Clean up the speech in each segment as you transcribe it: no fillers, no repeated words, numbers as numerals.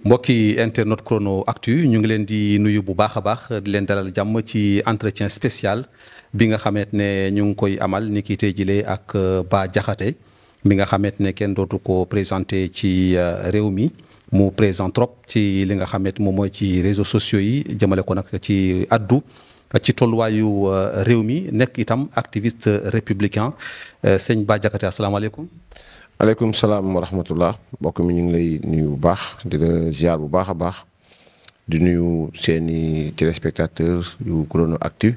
mbokki internet Chrono Actu ñu ngi leen di nuyu bu baax a baax di leen dalal jàmm ci entretien spécial bi nga xamante ne ñu ngi koy amal ni ki tey jilee ak Bah Diakhaté mi nga xamante ne kenn dootu ko présenté ci réew mi mu présent trop ci li nga xamante moom mooy ci réseaux sociaux yi jëmale ko nag ci addu ci tolluwaayu réew mi nekk itam activiste républicain sëñ Bah Diakhaté asalaamaaleykum. aleykum salaam wa rahmatullah mbokk mi ñu ngi lay nuyu bu baax di la ziar bu baax a baax di nuyu seeni téléspectateurs yu Chrono Actu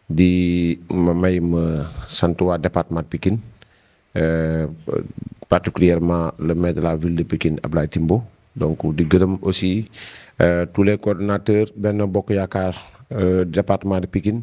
di ma sant waa département de Pikine particulièrement le maire de la ville de Pikine Ablaye Timbo donc di gërëm aussi tous les coordonnateurs Benno Bokk Yaakaar département de Pikine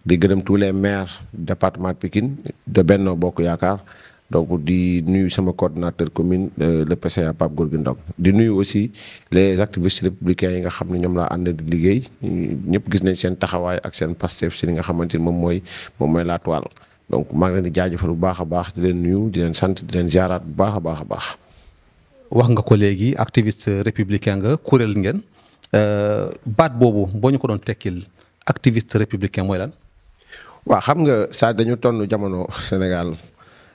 di gërëm tous les maires département de Pikine de Benno Bokk Yaakaar donc di nuyu sama coordonnateur commune le PCA Pape Gorgui Ndong di nuyu aussi les activistes républicains yi nga xam ne ñoom laa ànd di liggéey ñëpp gis nañ seen taxawaay ak seen pastef si li nga xamante ni moom mooy la toile donc maa ngi leen di jaajëfal bu baax a baax di leen nuyu di leen sant di leen ziaraat bu baax a baax a baax. wax nga ko léegi activiste républicain nga kuréel ngeen baat boobu boo ñu ko doon tekkil activiste républicain mooy lan. waaw xam nga saa dañu tonn jamono Sénégal.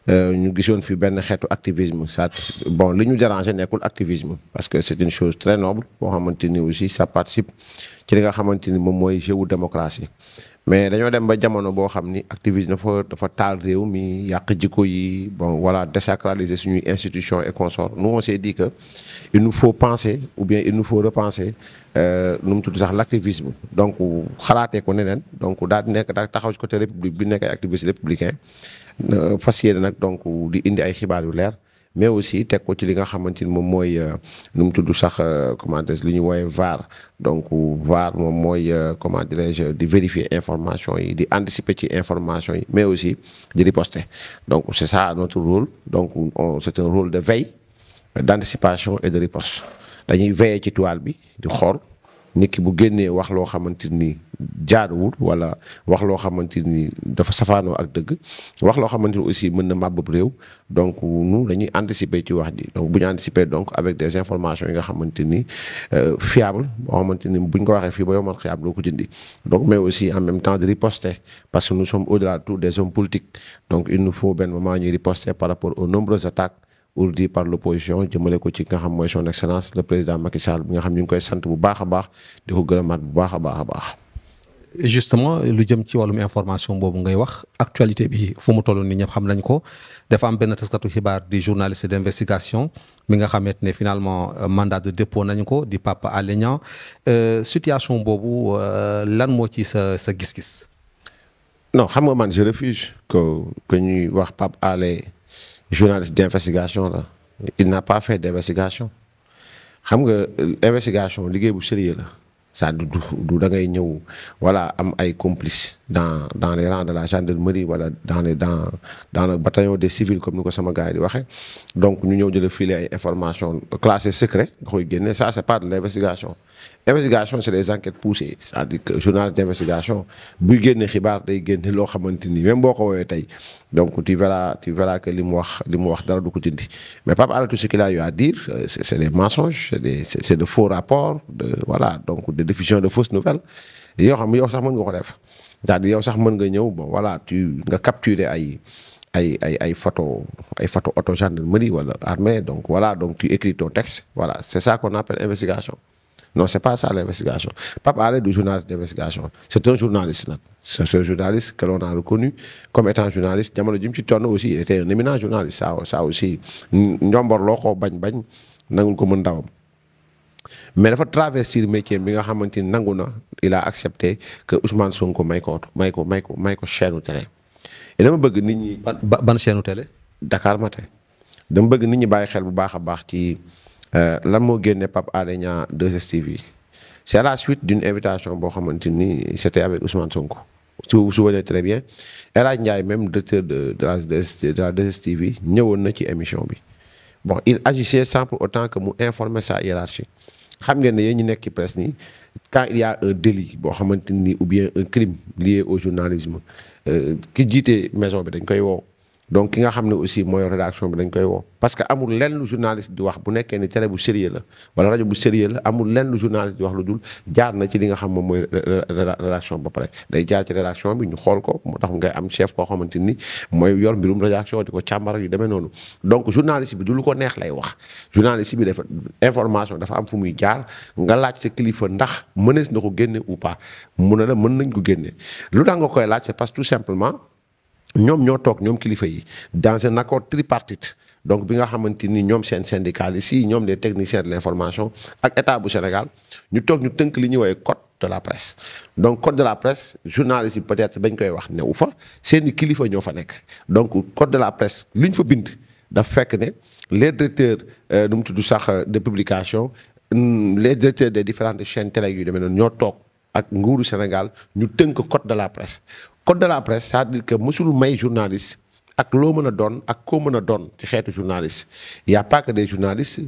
ñu gisoon fi benn xeetu activisme ça bon li ñu dérangé nekkul activisme parce que c'est une chose très noble boo xamante ni aussi ça participe ci li nga xamante ni moom mooy jeu démocratie mais dañoo dem ba jamono boo xam ni activisme dafa taal réew mi yàq jikko yi bon voilà désacraliser suñuy institutions et consorts nous on s'est dit que il nous faut penser ou bien il nous faut repenser nu mu tudd sax l'activisme donc xalaatee ko neneen donc daal di nekk daal taxaw ci côté république bi nekk ay activiste républicain fas yéene nag donc di indi ay xibaar yu leer mais aussi teg ko ci li nga xamante ni moom mooy nu mu tudd sax comment dire li ñu woowee VAR donc VAR moom mooy comment dirais-je di vérifier information yi di anticiper ci information yi mais aussi di riposter donc c'est ça notre rôle donc c'est un rôle de veille d'anticipation et de riposte dañuy veiller ci toile bi di xool nit ki bu génnee wax loo xamante ni jaaduwul wala wax loo xamante ni dafa safaanoo ak dëgg wax loo xamante ni aussi mën na màbbab réew donc nous dañuy anticiper ci wax ji donc bu ñu anticiper donc avec des informations yi nga xamante ni fiable boo xamante ni buñ ko waxee fii ba yomal xiyaab doo ko jëndi donc mais aussi en même temps de riposter parce que nous sommes au-delà de tout des hommes politiques donc il nous faut benn moment ñuy riposter par rapport aux nombreuses attaques ourdi par l'opposition jëmale ko ci nga xam mooy son excellence le président Macky Sall bi nga xam ñu ngi koy sant bu baax a baax di ko gërëmaat bu baax a baax a baax. justement lu jëm ci wàllum information boobu ngay wax actualité bi fu mu toll nii ñëpp xam nañ ko dafa am benn taskatu xibaar di journaliste d'investigation mi nga xamante ne finalement mandat de dépôt nañu ko di Pape Alé Niang situation boobu lan moo ci sa gis-gis. non xam nga man je refuse que ñuy wax Pape Alé journaliste d'investigation là il n'a pas fait d'investigation xam nga investigation liggéey bu sérieux la ça du da ngay ñëw voilà am ay complices dans les rangs de la gendarmerie wala dans le bataillon des civils comme ni ko sama gars yi di waxee donc ñu ñëw jël filer ay informations classées secret nga koy génne ça c'est pas de l'investigation. Investigation c'est des enquêtes poussées c'est-à-dire que journaliste d'investigation buy génne xibaar day génne loo xamante ni même boo ko woowee tey donc tu verras que li mu wax dara du ko dindi mais Pape Alé tout ce qu'il a eu à dire c'est des mensonges c'est de faux rapports voilà donc de diffusion de fausses nouvelles yoo xam yow sax mën nga ko def c'est-à-dire yow sax mën nga ñëw bon voilà nga capturer ay photo auto gendarmerie wala armée donc voilà donc tu écris ton texte voilà c'est ça qu'on appelle investigation. Non, c'est pas ça l'investigation. Pape Alé du journaliste d'investigation. C'est un journaliste nag. C'est un journaliste que l'on a reconnu comme étant journaliste. jamono ji mu ci tonn aussi il était un éminent journaliste ça aussi njombor loo ko bañ nangul ko mën ndawam. mais dafa travestir métier bi nga xamante ni nangu na il a accepté que Ousmane Sonko may ko chaîne télé. et dama bëgg nit ñi. ban chaîne télé. Dakar Matin. dama bëgg nit ñi bàyyi xel bu baax a baax ci. lan moo génne Pape Alé Niang 2STV c'est à la suite d'une invitation boo xamante ni c'était avec Ousmane Sonko su vous souvenez très bien El Hadj Ndiaye même directeur de la 2STV ñëwoon na ci émission bi bon il agissait sans pour autant que mu informer sa hiérarchie xam ngeen ne yéen ñi nekk ci presse ni quand il y a un délit boo xamante ni ou bien un crime lié au journalisme ki jiite maison bi dañ koy woo donc ki nga xam ne aussi mooy rédaction bi dañ koy woo parce que amul lenn lu journaliste di wax bu nekkee ni télé bu sérieux la wala rajo bu sérieux la amul lenn lu journaliste di wax lu dul jaar na ci li nga xam moom mooy rédaction ba pare day jaar ci rédaction bi ñu xool ko moo tax ngay am chef koo xamante ni mooy yor mbirum rédaction di ko càmbar yu demee noonu donc journaliste bi du lu ko neex lay wax journaliste bi dafa information dafa am fu muy jaar nga laaj sa kilifa ndax mënees na ko génne ou pas mu ne la mën nañ ko génne lu tax nga koy laaj c'est parce que tout simplement ñoom ñoo toog ñoom kilifa yi dans un accord tripartite donc bi nga xamante ni ñoom seen syndicalistes yi ñoom les techniciens de l'information ak état bu Sénégal ñu toog ñu tënk li ñuy woowee code de la presse donc code de la presse journalistes yi peut-être bañ koy wax newu fa seeni kilifa ñoo fa nekk donc code de la presse li ñu fa bind daf fekk ne les directeurs nu mu tudd sax de publication les directeurs des différentes chaînes télé yu demee noonu ñoo toog ak nguuru Sénégal ñu tënk code de la presse code de la presse c'est-à-dire que mësul may journaliste ak loo mën a doon ak koo mën a doon ci xeetu journaliste y a pas que des journalistes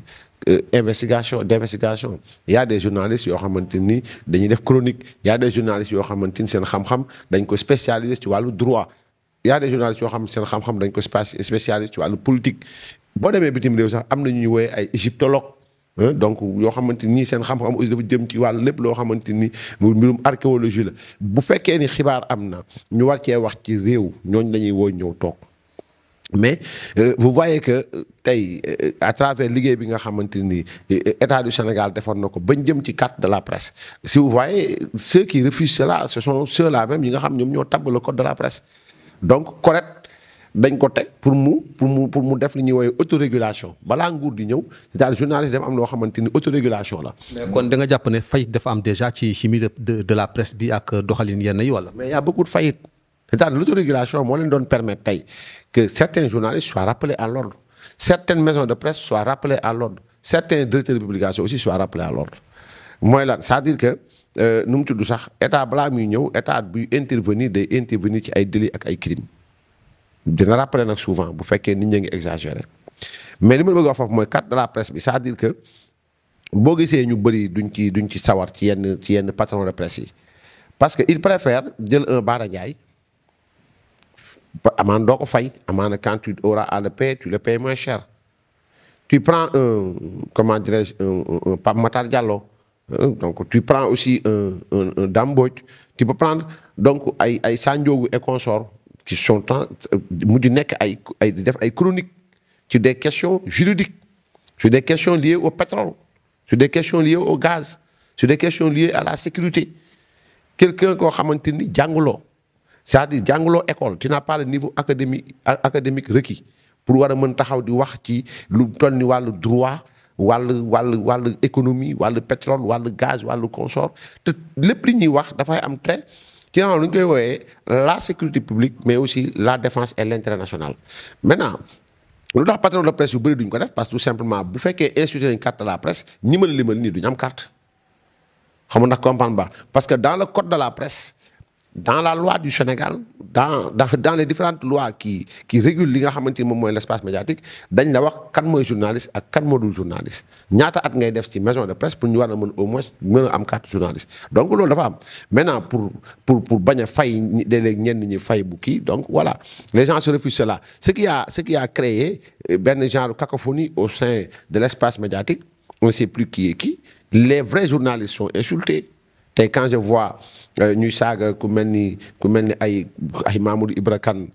d'investigation y a des journalistes yoo xamante ni dañuy def chronique y a des journalistes yoo xamante ni seen xam-xam dañ ko spécialisé ci wàllu droit y a des journalistes yoo xam ne seen xam-xam dañ ko spécialisé ci wàllu politique boo demee bitim réew sax am na ñuy woowee ay égyptologue donc yoo xamante ni seen xam-xam aussi dafa jëm ci wàllu lépp loo xamante ni mbirum archéologie la bu fekkee ni xibaar am na ñu war cee wax ci réew ñooñu lañuy woo ñëw toog mais vous voyez que tey à travers liggéey bi nga xamante ni état du Sénégal defoon na ko bañ jëm ci carte de la presse si vous voyez ceux qui refusent cela ce sont ceux-là même yi nga xam ñoom ñoo tabb le code de la presse donc correct dañ ko teg pour mu def li ñuy woowee autorégulation balaa nguur di ñëw c'est-à-dire journaliste dafa am loo xamante ni autorégulation la. mais kon da nga jàpp ne faillite dafa am déjà ci milieu de la presse bi ak doxalin yenn yi wala. mais y a beaucoup de faillite c'est-à-dire l'autorégulation moo leen doon permettre tey que certains journalistes soient rappelés à l'ordre certaines maisons de presse soient rappelées à l'ordre certains directeurs de publication aussi soient rappelés à l'ordre mooy lan c'est-à-dire que nu mu tudd sax état balaa muy ñëw état buy intervenir day intervenir ci ay délits ak ay crimes. dina rappeler nag souvent bu fekkee nit ñi ngi exagéré mais li ma bëgg a wax foofu mooy carte de la presse bi c'est-à-dire que boo gisee ñu bëri duñ ci sawar ci yenn patron de presse yi parce que il préfère jël un Bara Ndiaye amaan doo ko fay amaana quand tu auras à le payer tu le payes moins cher tu prends un comment dirais-je un Pape Matar Diallo donc tu prends aussi un Dame Mbodj tu peux prendre donc ay Sandiogou et consorts qui sont mujj nekk ay def ay chroniques sur des questions juridiques sur des questions liées au pétrole sur des questions liées au gaz sur des questions liées à la sécurité quelqu'un koo xamante ni jànguloo c'est-à-dire jànguloo école tu n'as pas le niveau académique requis pour war a mën taxaw di wax ci lu toll ni wàllu droit wàllu économie wàllu pétrole wàllu gaz wàllu consort te lépp li ñuy wax dafay am trait ci lu ñu koy wooyee la sécurité publique mais aussi la défense et l'intérêt national maintenant lu tax patron de presse yu bëri duñ ko def parce que tout simplement bu fekkee institué nañ carte de la presse ñi ma la limal nii duñu am carte xam nga ndax comprendre ba parce que dans le code de la presse dans la loi du Sénégal dans les différentes lois qui régulent li nga xamante ni moom mooy l'espace médiatique dañ la wax kan mooy journaliste ak kan moo dul journaliste ñaata at ngay def ci maison de presse pour ñu war a mën au moins mën a am carte journaliste donc loolu dafa am maintenant pour bañ a fay léeg-léeg ñenn ñi fay bu kii donc voilà les gens se refusent cela ce qui a créé benn genre cacophonie au sein de l'espace médiatique on ne sait plus qui est qui les vrais journalistes sont insultés tey quand je vois ñuy saaga ku mel ni ay Mamadou Ibra Kane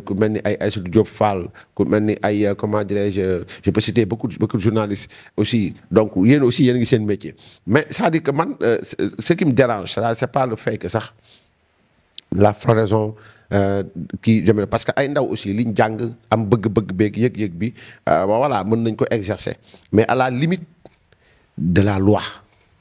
ku mel ni ay Aïssatou Diop Fall ku mel ni ay comment dirais-je peux citer beaucoup de journalistes aussi donc yéen aussi yéen ngi seen métier mais c'est-à-dire que man ce qui me dérange c'est pas le fait que sax la floraison kii jëmale parce que ay ndaw aussi liñ jàng am bëgg-bëgg beeg yëg-yëg bi voilà mën nañ ko exercer mais à la limite de la loi.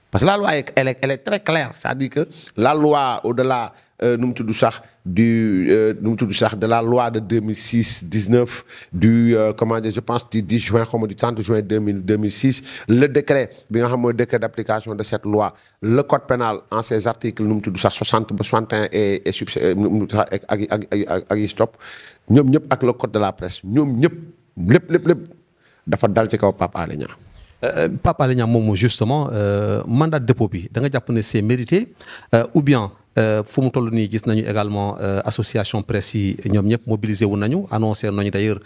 Parce que la loi elle est très claire c'est-à-dire que la loi au-delà nu mu tudd sax de la loi de 2006-19 du comment dire je pense du 10 juin xaw ma du 30 juin 2006 le décret bi nga xam mooy décret d'application de cette loi le code pénal en ses articles nu mu tudd sax 60 ba 61 et ak yi stop ñoom ñëpp ak le code de la presse ñoom ñëpp lépp dafa dal ci kaw Pape Alé Niang. Pape Alé Niang moom justement mandat de dépôt bi da nga jàpp ne c'est mérité ou bien fu mu toll nii gis nañu également association presse yi ñoom ñëpp mobilisé wu nañu annoncé nañu d'ailleurs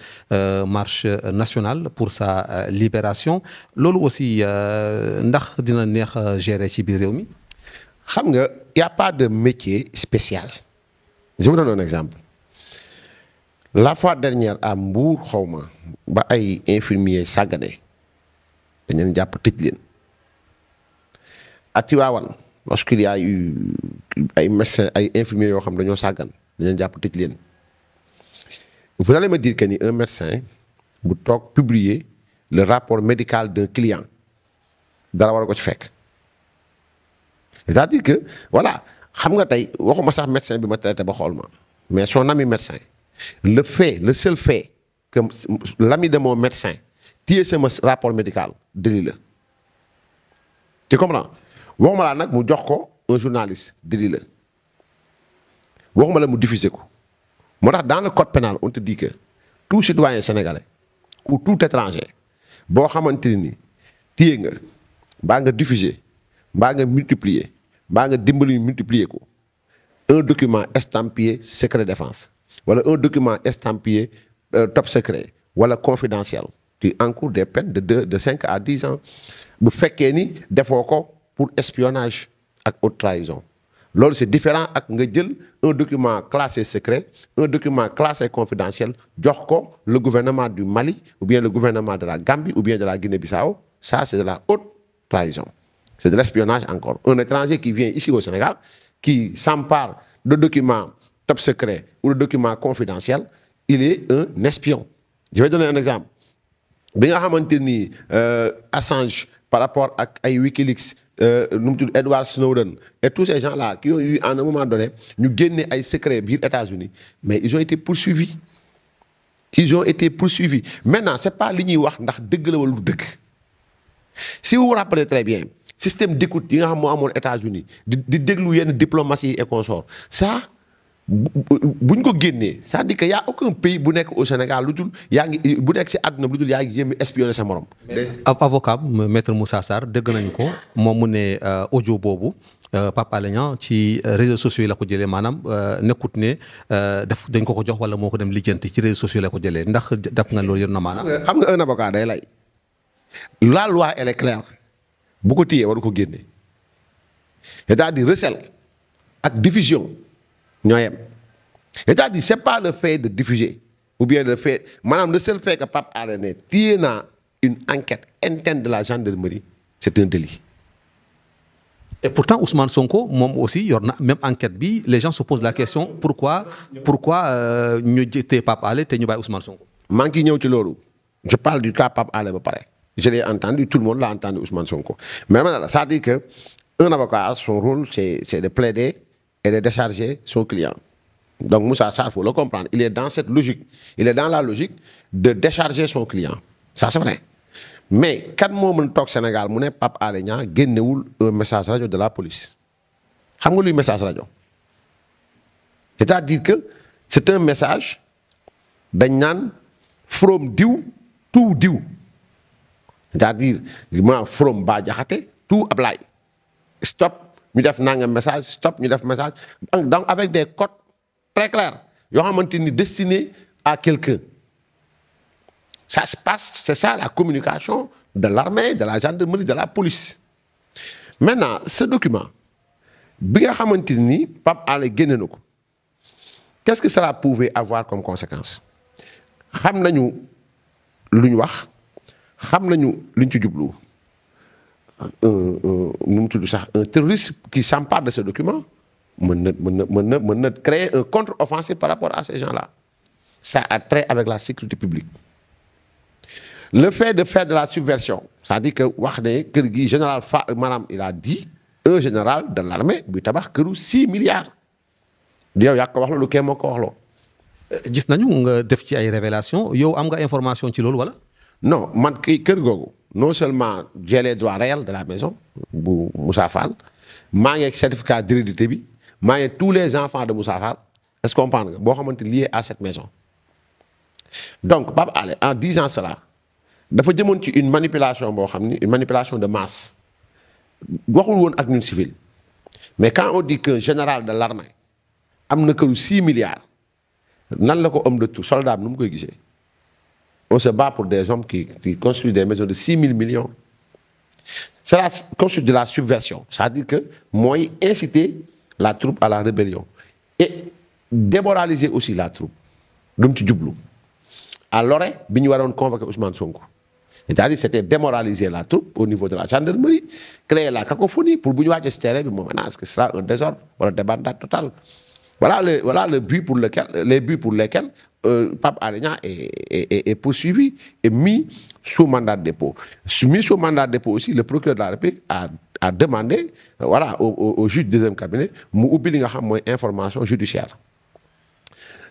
marche nationale pour sa libération loolu aussi ndax dina neex a gérer ci biir réew mi. xam nga y a pas de métier spécial je vous donne un exemple la fois dernière à Mbour xawma ba ay infirmiers sàggane dañ leen jàpp tëj leen à Tivaouane lorsqu'il y a eu ay médecins ay infirmiers yoo xam dañoo sàggan dañ leen jàpp tëj leen vous allez me dire que ni un médecin bu toog publier le rapport médical d'un client dara war a ko ci fekk c'est-à-dire que voilà xam nga tey waxuma sax médecin bi ma traité ba xool ma mais son ami médecin le seul fait que l'ami de mon médecin téye sama rapport médical délit la tu comprends waxuma laa nag mu jox ko un journaliste délit la waxuma la mu diffuser ko moo tax dans le code pénal on te dit que tout citoyen sénégalais ou tout étranger boo xamante ni téye nga mbaa nga diffuser mbaa nga multiplier mbaa nga dimbali multiplier ko un document estampillé secret défense wala un document estampillé top secret wala confidentiel tu encours des peines de 5 à 10 ans bu fekkee ni defoo ko pour espionnage ak haute trahison loolu c'est différent ak nga jël un document classé secret un document classé confidentiel jox ko le gouvernement du Mali ou bien le gouvernement de la Gambie ou bien de la Guinée-Bissau ça c'est de la haute trahison c'est de l'espionnage encore un étranger qui vient ici au Sénégal qui s'empare de documents top secret ou de documents confidentiels il est un espion je vais donner un exemple bi nga xamante ni Assange par rapport ak ay Wikileaks nu mu tudd Edward Snowden et tous ces gens-là qui ont eu à un moment donné ñu génne ay secrets biir États-Unis mais ils ont été poursuivis maintenant c'est pas li ñuy wax ndax dëgg la wala du dëgg si vous vous rappelez très bien système d'écoute yi nga xam moo amoon États-Unis di déglu yenn diplomatie et consorts ça buñ ko génnee c'est-à-dire que y a aucun pays bu nekk au Sénégal lu dul yaa ngi bu nekk ci àdduna bu lu dul yaa ngi jéem a espionner sa morom. avocat maître Moussa Sarr dégg nañu ko moom mu ne audio boobu Pape Alé Niang ci réseaux sociaux yi la ko jëlee maanaam nekkut ne dañ ko jox wala moo ko dem lijjanti ci réseaux sociaux la ko jëlee ndax def nga loolu yor na maanaam. xam nga un avocat day lay la loi elle est claire bu ko téyee waru ko génne c'est-à-dire recel ak diffusion. ñoo yem c'est-à-dire c'est pas le fait de diffuser ou bien le fait maanaam le seul fait que Pape Alé ne téye naa une enquête interne de la gendarmerie c'est un délit. Et pourtant Ousmane Sonko moom aussi yor na même enquête bi les gens se posent la question pourquoi ñu téye Pape Alé te ñu bàyyi Ousmane Sonko. maa ngi ciy ñëw ci loolu je parle du cas Pape Alé ba pare je l'ai entendu tout le monde l'a entendu Ousmane Sonko mais maintenant ça dit que un avocat son rôle c'est de plaider et de décharger son client. Donc Moussa Sarr, il faut le comprendre. Il est dans cette logique. Il est dans la logique de décharger son client. Ça, c'est vrai. Mais quand moi, je suis au Sénégal, je Pape Alé Niang génnewul un message radio de la police. Vous savez le message radio? C'est-à-dire que c'est un message d'un from diw to diw. C'est-à-dire, from Bah Diakhaté to Ablaye. Stop. ñu def nangam message stop ñu def message donc avec des codes très clairs yoo xamante ni destinés à quelqu'un ça se passe c'est ça la communication de l'armée de la gendarmerie de la police maintenant ce document bi nga xamante ni Pape Alé génne na ko qu'est-ce que cela pouvait avoir comme conséquence xam nañu lu ñu wax xam nañu lu ñu ci jublu un terroriste qui s'empare de ce document mën na créer un contre-offensive par rapport à ces gens-là. Ça a trait avec la sécurité publique. Le fait de faire de la subversion, ça dit que wax ne kër gi général maanaam il a dit un général de l'armée buy tabax këru 6 milliards. yow yaa ko wax loolu kenn moo ko wax loo. gis nañu nga def ci ay révélations yow am nga information ci loolu wala. non man kër googu. Non seulement j'ai les droits réels de la maison bu Moussa Fall maa ngi ak certificat d'hérédité bi maa ngi tous les enfants de Moussa Fall est-ce que comprendre nga boo xamante lié à cette maison donc Pape Alé en disant cela dafa jëmoon ci une manipulation boo xam ni une manipulation de masse waxul woon ak ñun civil mais quand on dit qu'un général de l'armée am na këru 6 milliards nan la ko homme de tout soldat nu mu koy gisee on se bat pour des hommes qui construisent des maisons de 6 000 millions. C'est la construction de la subversion, c'est-à-dire que mooy inciter la troupe à la rébellion et démoraliser aussi la troupe lu mu ci jublu à Lorée bi ñu waroon convoquer Ousmane Sonko. C'est-à-dire c'était démoraliser la troupe au niveau de la gendarmerie, créer la cacophonie pour bu ñu wàccee terrain bi moom maintenant est-ce que ce sera un désordre wala débandade totale. Voilà les buts pour lesquels Pape Alé Niang est poursuivi et mis sous mandat de dépôt. Mis sous mandat de dépôt aussi, le procureur de la République a demandé au juge du deuxième cabinet mu ubbi li nga xam mooy information judiciaire.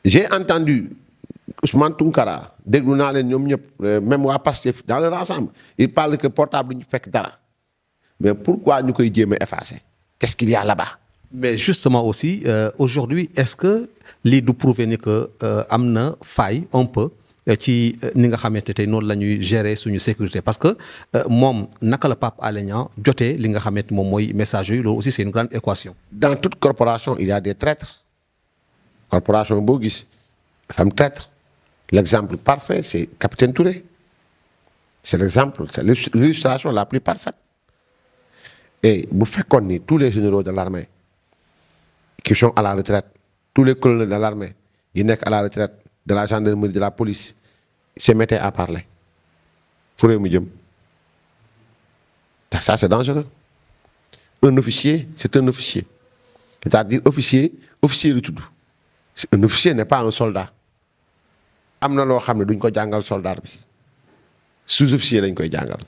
J'ai entendu Ousmane Tounkara déglu naa leen ñoom ñëpp même waa Pastef dans leur ensemble il parle que portable ñu fekk dara mais pourquoi ñu koy jéem a effacer qu'est-ce qu'il y a là-bas. Mais justement aussi aujourd'hui est-ce que lii du prouver ni que am na faille un peu ci ni nga xamante tey noonu la ñuy gérer suñu sécurité parce que moom naka la Pape Alé Niang jotee li nga xamante moom mooy message yooyu loolu aussi c'est une grande équation. Dans toute corporation il y a des traîtres corporation boo gis dafa am traître. L'exemple parfait c'est Capitaine Touré c'est l'exemple c'est l'illustration la plus parfaite et bu fekkoon ni tous les généraux de l'armée qui sont à la retraite tous les colonels de l'armée yi nekk à la retraite de la gendarmerie de la police se mettaient à parler fu réew mi jëm ça c'est dangereux un officier c'est un officier c'est-à-dire officier lu tudd un officier n'est pas un soldat am na loo xam ne duñ ko jàngal soldat bi sous-officier lañ koy jàngal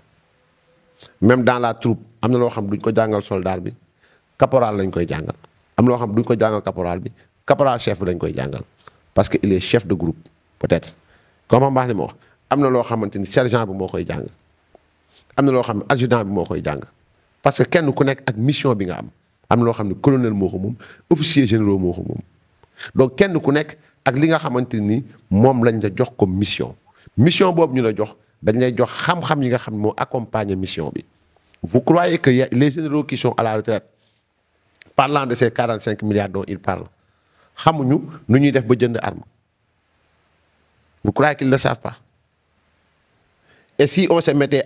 même dans la troupe am na loo xam duñ ko jàngal soldat bi caporal lañ koy jàngal am loo xam duñ ko jàngal caporal bi caporal chef bi lañ koy jàngal parce que il est chef de groupe peut-être comme baax ni ma wax am na loo xamante ni sergent bi moo koy jàng am na loo xam ne adjudant bi moo koy jàng parce que kenn ku nekk ak mission bi nga am na loo xam ne colonel moo ko moom officier généraux moo ko moom donc kenn ku nekk ak li nga xamante ni moom lañ la jox comme mission boobu ñu la jox dañ lay jox xam-xam yi nga xam ne moo accompagner mission bi. Vous croyez que les généraux qui sont à la retraite parlant de ces 45 milliards dont ils parlent xamuñu nu ñuy def ba jënd arme vous croyez qu'ils ne le savent pas et si on se mettait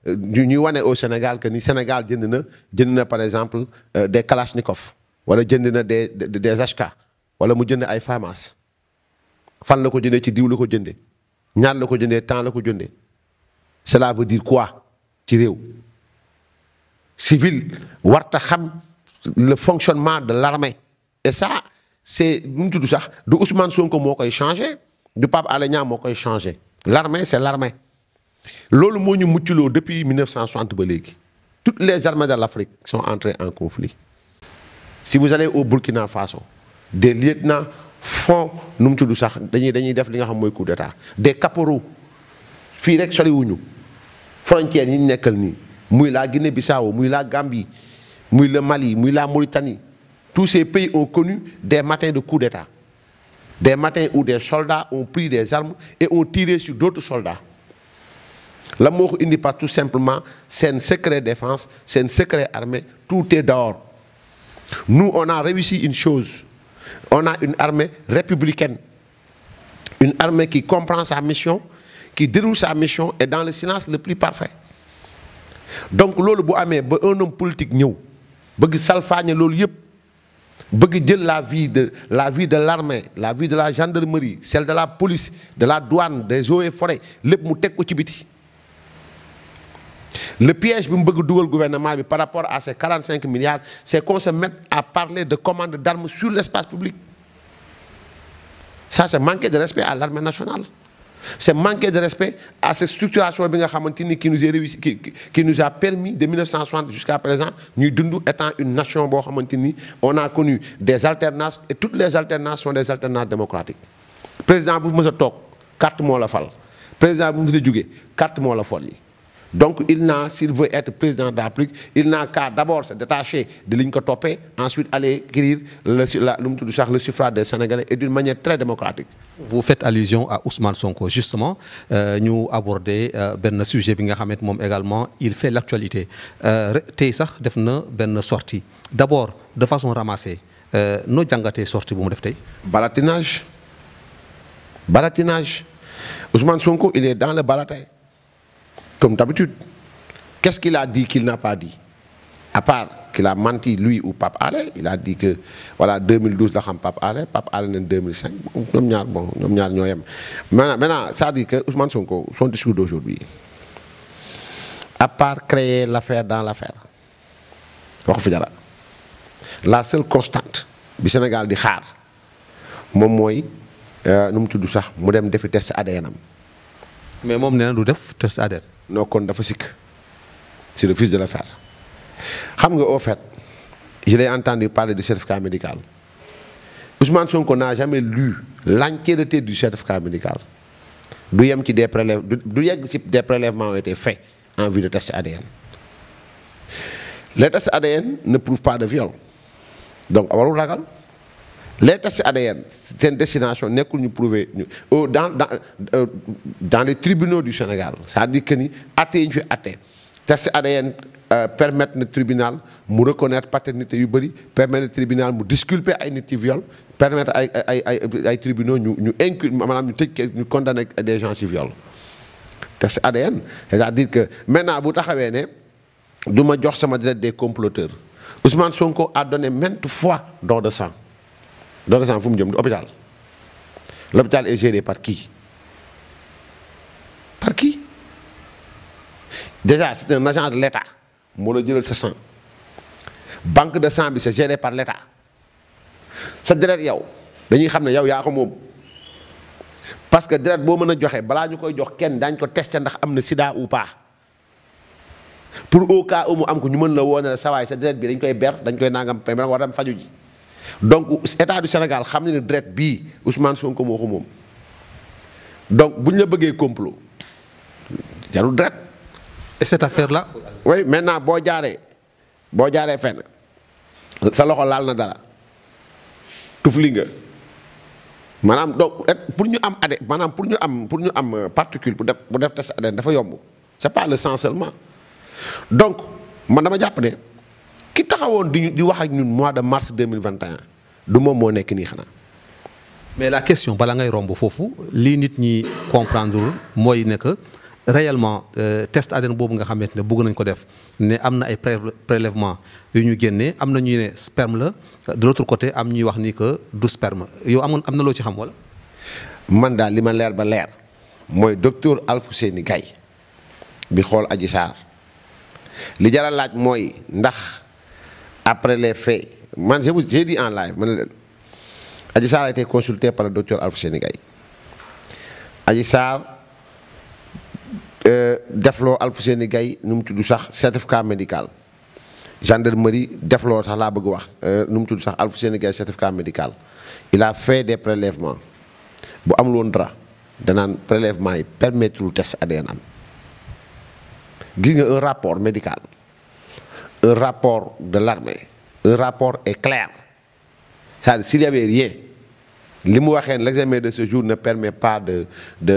ñu wane au Sénégal que ni Sénégal jënd na par exemple des Kalachnikov wala jënd na des HK wala mu jënd ay FAMAS fan la ko jëndee ci diw la ko jëndee ñaar la ko jëndee temps la ko jëndee cela veut dire quoi ci réew civil warta xam le fonctionnement de l'armée et ça c'est nu mu tudd sax du Ousmane Sonko moo koy changé du Pape Alé Niang moo koy changé l'armée c'est l'armée loolu moo ñu muccloo depuis 1960 ba léegi toutes les armées de l'Afrique sont entrées en conflit si vous allez au Burkina Faso des lieutenants font nu mu tudd sax dañuy def li nga xam mooy coup d'état des caporaux fii rek soriwuñu frontières yi ñu nekkal nii muy la Guinée-Bissau muy la Gambie muy le Mali muy la Mauritanie tous ces pays ont connu des matins de coup d'état des matins où des soldats ont pris des armes et ont tiré sur d'autres soldats la moo ko indi par tout simplement seen secret défense seen secret armée tout est dehors. Nous on a réussi une chose. On a une armée républicaine, une armée qui comprend sa mission, qui déroule sa mission et dans le silence le plus parfait. Donc loolu bu amee ba un homme politique ñëw bëgg salfaañe loolu yëpp bëgg jël la vie de l'armée, la vie de la gendarmerie, celle de la police, de la douane, des eaux et forêts lépp mu teg ko ci biti. Le piège bi mu bëgg dugal gouvernement bi par rapport à ces 45 milliards c'est qu'on se mette à parler de commande d'armes sur l'espace public. Ça c'est manquer de respect à l'armée nationale. C'est manquer de respect à cette structuration bi nga xamante ni qui nous a permis de 1960 jusqu'à présent ñuy dund étant une nation boo xamante ni on a connu des alternances et toutes les alternances sont des alternances démocratiques. Président bu mës a toog carte moo la fal président bu mës a jógee carte moo la fol yi donc il n'a, s'il veut être président de la République, il n'a qu'à d'abord se détacher de li ñu ko toppee, ensuite aller écrire le suffrage des Sénégalais et d'une manière très démocratique. Vous faites allusion à Ousmane Sonko justement ñu aborder benn sujet bi nga xamante moom également il fait l'actualité tey sax def na benn sortie d'abord de façon ramassée noo jàngatee sortie bu mu def tey. Baratinage Ousmane Sonko il est dans le baratin comme d'habitude. Qu'est-ce qu'il a dit qu'il n'a pas dit? À part qu'il a menti lui ou Pape Alé, il a dit que voilà 2012 la xam Pape Alé en 2005 ñoom ñaar ñoo yem. Maintenant ça dit que Ousmane Sonko son discours d'aujourd'hui à part créer l'affaire dans l'affaire waxu fi dara. La seule constante bi Sénégal di xaar moom mooy nu mu tudd sax mu dem defi test ADN am. mais moom nee na du def test ADN. non kon dafa sikk c'est le refuse de le faire. xam nga au fait je l'ai entendu parler du certificat médical Ousmane Sonko n'a jamais lu l'entièreté du certificat médical du yem ci des prélèvements du yegg ci des prélèvements ont été faits en vue de test ADN. Les tests ADN ne prouvent pas de viol donc warul ragal les tests ADN seen destination nekkul ñu prouver dans les tribunaux du Sénégal c'est-à-dire que ni atte yi ñu fi atte test ADN permettre na tribunal mu reconnaître paternité yu bëri permettre na tribunal mu disculper ay nit ci viol permettre ay tribunaux ñu inculper maanaam ñu tëj ñu condamner des gens ci viol. Test ADN c'est-à-dire que maintenant bu taxawee ne du ma jox sama deret des comploteurs Ousmane Sonko a donné maintes fois don de sang fu mu jëm du hôpital. L'hôpital est géré par qui? Par qui? Déjà c'est un agent de l'État moo la jëlal sa sang banque de sang bi c'est géré par l'État sa deret yow dañuy xam ne yow yaa ko moom parce que deret boo mën a joxe balaa ñu koy jox kenn daañ ko tester ndax am na sida ou pas pour au cas où mu am ko ñu mën la woone la sawaay sa deret bi dañ koy ber dañ koy nangam pay war dem faju ji donc État du Sénégal xam ne ne deret bii Ousmane Sonko moo ko moom donc bu ñu la bëggee complot jarul deret. Et cette affaire-là. oui maintenant boo jaaree fenn sa loxo laal na dara tufli nga maanaam donc pour ñu am ADN maanaam pour ñu am particule bu def test ADN dafa yomb c'est pas le sang seulement donc man dama jàpp ne ki taxawoon di wax ak ñun mois de mars 2021 du moom moo nekk nii xanaa. mais la question bala ngay romb foofu lii nit ñi comprendre mooy ne que réellement test ADN boobu nga xamante ne bëgg nañ ko def ne am na ay prélèvement yu ñu génnee am na ñuy ne sperme la de l'autre côté am ñuy wax ni que du sperme yow am na loo ci xam wala. man daal li ma leer ba leer mooy docteur Alfousseyni Gaye bi xool Adji Sarr li jar a laaj mooy ndax après les faits man j'ai dit en live man leen Adji Sarr a été consulté par le docteur Alfousseyni Gaye Adji Sarr defloo Alfousseyni Gaye nu mu tudd sax certificat médical gendarmerie defloo sax laa bëgg wax nu mu tudd sax Alfousseyni Gaye certificat médical il a fait des prélèvements bu amul woon dara danaan prélèvement yi permettre lu test ADN am gis nga un rapport médical un rapport de l'armée un rapport est clair c'est-à-dire s'il y avait rien li mu waxee l'examen de ce jour ne permet pas de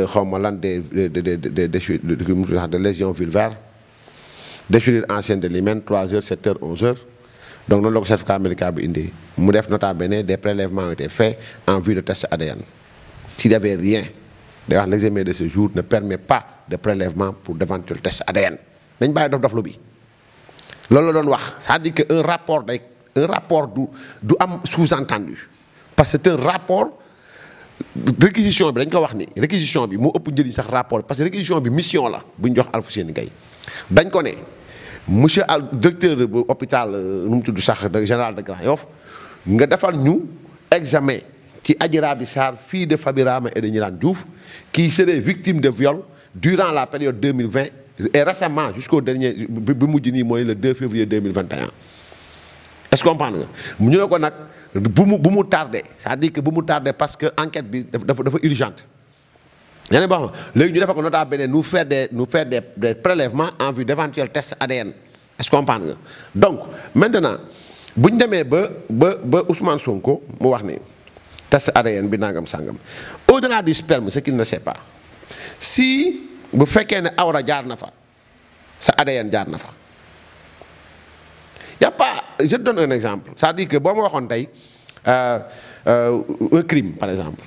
xawma lan de lésions vulvaires déchirure ancienne de l'hymen 3h 7h 11h donc noonu la ko certificat médical bi indi mu def nota bene des prélèvements ont été faits en vue de test ADN s'il y avait rien day wax l'examen de ce jour ne permet pas de prélèvement pour d'éventuels tests ADN dañ bàyyi dof lu bi loolu la doon wax c'est-à-dire que un rapport du am sous-entendu parce que c'est un rapport réquisition bi dañ ko wax ni réquisition bi moo ëpp njëriñ sax rapport parce que réquisition bi mission la bu ñu jox Alfousseyni Gaye dañ ko ne monsieur directeur bu hôpital nu mu tudd sax général de Grand Yoff nga defal ñu examen ci Adji Raby Sarr fille de Faby Rama et de Gnilane Diouf qui serait victime de viol durant la période 2020 et récemment jusqu'au dernier bi mujj nii mooy le 2 février 2021 est-ce que comprendre nga ñu ne ko nag bu mu tardé c'est-à-dire que bu mu tardé parce que enquête bi dafa urgente yaa ngi baax léegi ñu defal ko nota bene nous faire des prélèvements en vue d'éventuels tests ADN est-ce que comprendre nga donc maintenant bu ñu demee ba Ousmane Sonko mu wax ni test ADN bi nangam sangam au-delà du sperme ce qu'il ne sait pas si bu fekkee ne awra jaar na fa sa ADN jaar na fa y a pas je te donne un exemple c'est-à-dire que boo ma waxoon tey un crime par exemple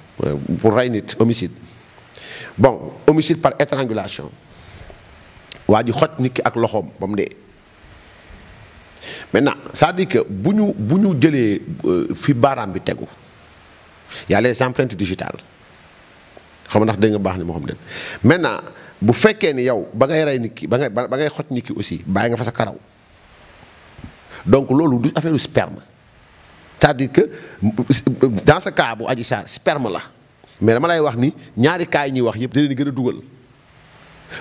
pour rey nit homicide bon homicide par étrangulation waa ji xoj nit ki ak loxoom ba mu dee maintenant c'est-à-dire que bu ñu jëlee fi baaraam bi tegu y a les empreintes digitales xam nga ndax dégg nga baax ni moo xam ne maintenant bu fekkee ni yow ba ngay rey nit ki ba ngay xoj nit ki aussi bàyyi nga fa sa karaw donc loolu du affaire sperme c'est-à-dire que dans ce cas bu Adji Sarr sperme la mais dama lay wax ni ñaari cas yi ñuy wax yëpp da leen gën a dugal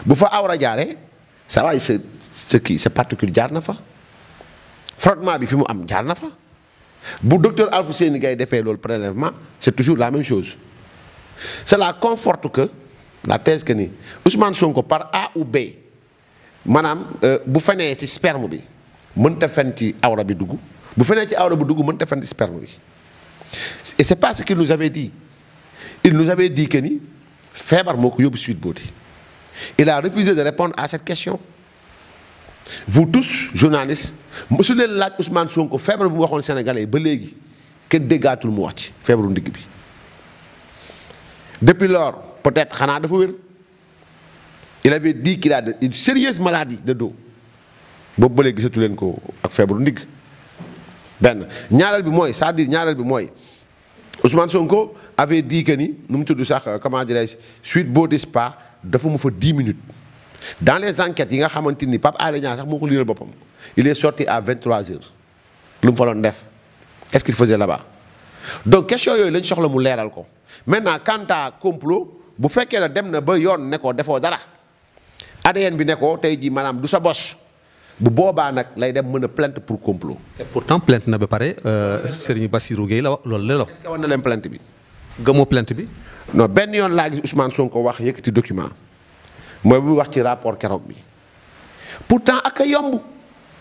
bu fa awra jaaree ça va ce kii sa particule jaar na fa frottement bi fi mu am jaar na fa bu docteur Alfousseyni Gaye defee loolu prélèvement c'est toujours la même chose cela conforte que la thèse que ni Ousmane Sonko par A ou B maanaam bu fenee ci sperme bi mënta fen ci awra bi dugg bu fenee ci awra bi dugg mënta fen ci sperme bi et c'est pas ce qu'il nous avait dit il nous avait dit que ni feebar moo ko yóbbu Sweet Beauté il a refusé de répondre à cette question vous tous journalistes mosu leen laaj Ousmane Sonko feebar bu mu waxoon Sénégalais yi ba léegi kenn déggaatul mu wax ci feebaru ndigg bi depuis lors peut-être xanaa dafa wér il avait dit qu'il a une sérieuse maladie de dos boobu ba léegi gisatu leen ko ak feebaru ndigg benn ñaareel bi mooy c'est-à-dire ñaareel bi mooy Ousmane Sonko avait dit que ni nu mu tudd sax comment dirais-je Sweet Beauté Spa dafa mu fa 10 minutes dans les enquêtes yi nga xamante ni Pape Alé Niang sax moo ko liiral boppam il est sorti à 23h lu mu fa doon def qu'est-ce qu'il faisait là-bas donc question yooyu lañ soxla mu leeral ko maintenant quant à complot bu fekkee ne dem na ba yoon ne ko defoo dara ADN bi ne ko tey jii maanaam du sa bos bu boobaa nag lay dem mën a plainte pour complot. et pourtant plainte na ba pare Serigne Bassirou Gueye la wax loolu la wax. est-ce que war na leen plainte bi. gëmoo plainte bi. non benn yoon laa gis Ousmane Sonko wax yëkkati document mooy bu wax ci rapport keroog bi pourtant ak a yomb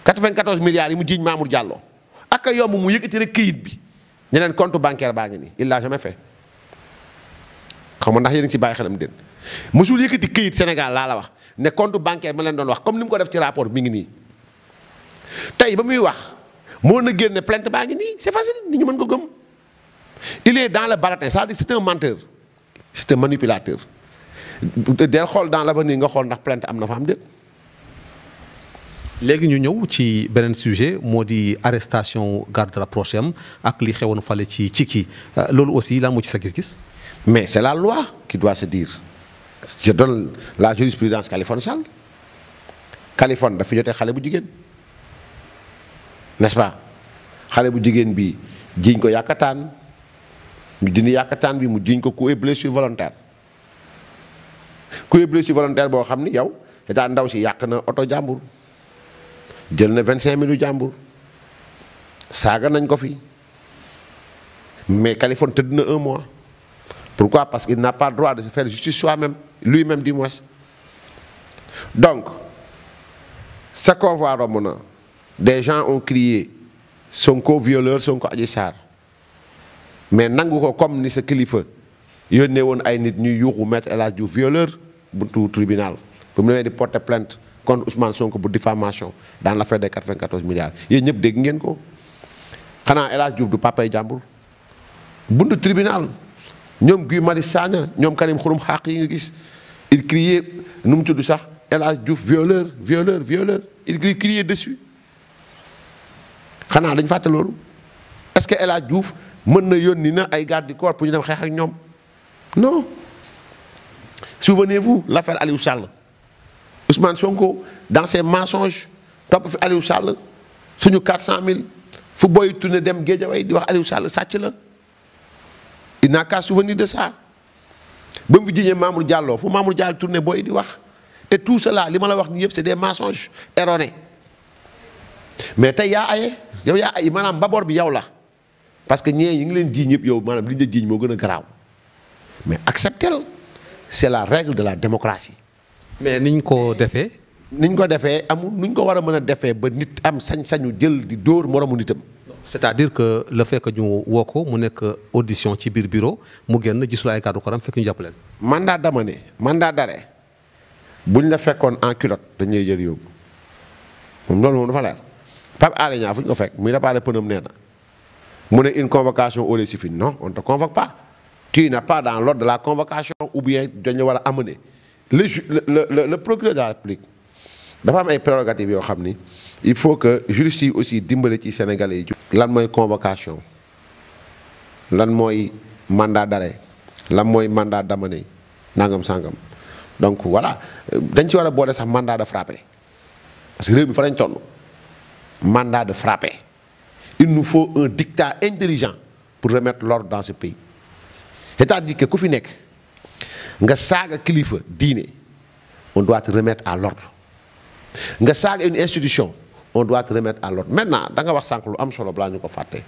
94 milliards yi mu jiiñ Mamour Diallo ak a yomb mu yëkkati rek këyit bi ñu leen compte bancaire baa ngi nii il l'a jamais fait xam nga ndax yéen a ngi ci bàyyi xelam déet mosul yëkkati këyit Sénégal laa la wax ne compte bancaire ma leen doon wax comme ni mu ko def ci rapport bi mi ngi nii tey ba muy wax moo na génne plainte baa ngi nii c'est facile nit ñu mën ko gëm il est dans le baratin c'est-à-dire c'est un menteur c'est un manipulateur del xool dans l'avenir nga xool ndax plainte am na fa am déet. léegi ñu ñëw ci beneen sujet moo di arrestation garde rapproché am ak li xewoon fale ci kii loolu aussi lan moo ci sa gis-gis. mais c'est la loi qui doit se dire je donne la jurisprudence Khaliphone Sall Khaliphone dafa jotee xale bu jigéen n'est-ce pas xale bu jigéen bi jiiñ ko yàkkataan ñu dindi yàkkataan bi mu jiiñ ko coup et blessure volontaire coup et blessure volontaire boo xam ni yow état ndaw si yàq na oto jàmbur jël na 25 000 jàmbur saaga nañ ko fi mais Khaliphone tëdd na 1 mois pourquoi parce qu'il n'a pas le droit de se faire justice soi-même lui-même du moins donc ce qu'on voit romb na des gens ont crié Sonko violeur Sonko Adji Sarr mais nangu ko comme ni sa kilifa yónnee woon ay nit ñuy yuuxu maître El Hadji Diouf violeur buntu tribunal bu mu demee di porter plainte contre Ousmane Sonko pour diffamation dans l'affaire des 94 milliards yéen ñëpp dégg ngeen ko xanaa El Hadji Diouf du papay jàmbur buntu tribunal ñoom Guy Marius Sagna ñoom Karim Xurum Xaq yi nga gis il criait nu mu tudd sax El Hadji Diouf violeur violeur violeur il criait dessus xanaa dañ fàtte loolu est-ce que El Hadji Diouf mën na yónni na ay garde du corps pour ñu dem xeex ak ñoom non souvenez-vous l'affaire Aliou Sall Ousmane Sonko dans ses mensonges topp fi Aliou Sall suñu 400 000 fu booy tourné dem Guédiawaye di wax Aliou Sall sàcc la il n'a qu'à souvenir de ça ba mu fi jiñee Mamour Diallo fu Mamour Diallo tourné booy di wax et tout cela li ma la wax ni yëpp c'est des mensonges erronés mais tey yaa aye yow yaa ay maanaam mbaboor bi yow la parce que ñee yi ngi leen jiiñ yëpp yow maanaam li ñu la jiiñ moo gën a garaaw mais acceptel c'est la règle de la démocratie. mais niñ ko defee. niñ ko defee amul nuñ ko war a mën a defee ba nit am sañ-sañu jël di dóor moromu nitam. c'est-à-dire que le fait que ñu woo ko mu nekk audition ci biir bureau mu génn gisul ay kàddu koram fekk ñu jàpp leen. mandat d'amener mandat d'arrêt buñ la fekkoon en culotte dañ lay jël yóbbu moom loolu moom dafa leer Pape Alé Niang fu ñu ko fekk muy réparé pënam nee na mu ne une convocation aurait suffi non on ne te convoque pas tu n'es pas dans l'ordre de la convocation ou bien dañu war a amener le procureur de la République dafa am ay prérogatives yoo xam ni il faut que juristes yi aussi dimbale ci Sénégalais yi. lan mooy convocation lan mooy mandat d'arrêt lan mooy mandat d'amener nangam sangam donc voilà dañ ci war a boole sax mandat de frapper parce que réew mi fa lañ toll mandat de frapper il nous faut un dictat intelligent pour remettre l'ordre dans ce pays c'est-à-dire que ku fi nekk nga saaga kilifa diine on doit te remettre à l'ordre nga saaga une institution on doit te remettre à l'ordre maintenant da nga wax sànq lu am solo balaa ñu ko fàtte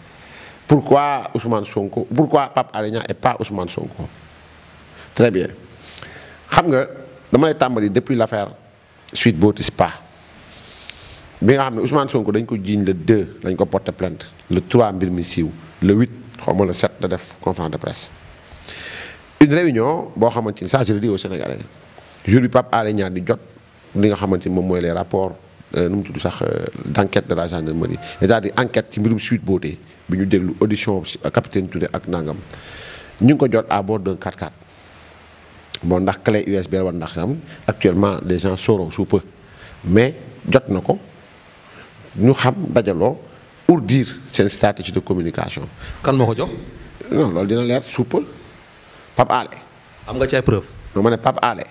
pourquoi Ousmane Sonko pourquoi Pape Alé Niang et pas Ousmane Sonko très bien xam nga dama lay tàmbali depuis l'affaire Sweet Beauté Spa bi nga xam ne Ousmane Sonko dañ ko jiiñ le 2 lañ ko porter plainte le 3 mbir mi siiw le 8 xaw ma le 7 da def conférence de presse une réunion boo xamante ni ça je le dis aux Sénégalais jour bi Pape Alé Niang di jot li nga xamante ni moom mooy les rapports nu mu tudd sax d'enquête de la gendarmerie c'est-à-dire enquête ci mbirum Sweet Beauté bi ñu déglu audition capitaine Touré ak nangam ñu ngi ko jot à bord d'un 4x4 bon ndax clé USB war ndax sam actuellement les gens sauront sous peu mais jot na ko ñu xam dajaloo pour dire seen stratégie de communication. kan moo ko jox. non loolu dina leer sous peu Pape Alé. am nga ci ay preuve. non ma ne Pape Alé